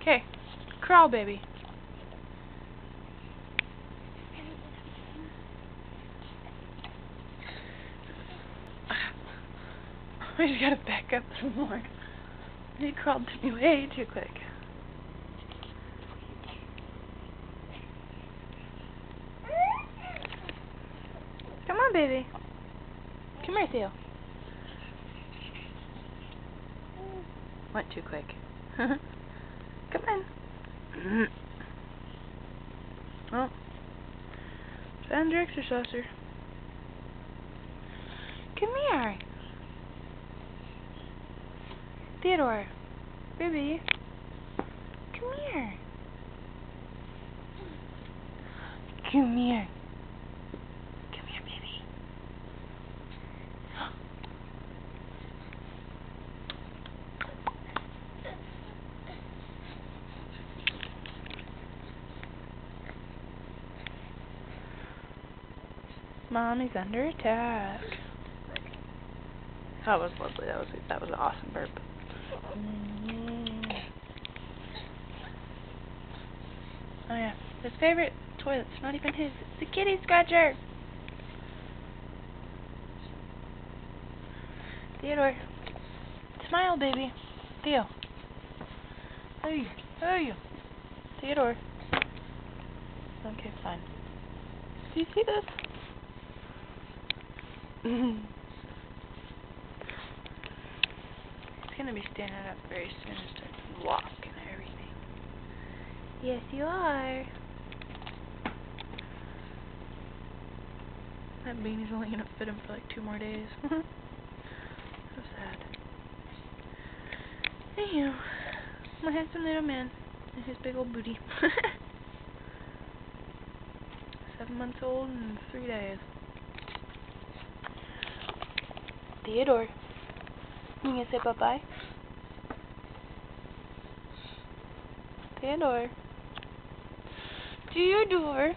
Okay, crawl, baby. I just gotta back up some more. He crawled to me way too quick. Come on, baby. Come here, Theo. Went too quick. Come on. Oh. Found your exerciser. Come here. Theodore. Baby. Come here. Come here. Come here, baby. Mommy's under attack. That was lovely. That was an awesome burp. Oh yeah, his favorite toilet's not even his. It's the kitty scratcher. Theodore, smile, baby. Theo. Hey, hey. Theodore. Okay, fine. Do you see this? He's gonna be standing up very soon and start to walk and everything. Yes, you are. That beanie's only gonna fit him for like 2 more days. So sad. Anywho, my handsome little man and his big old booty. 7 months old and 3 days. Theodore, you gonna say bye-bye? Theodore. Theodore.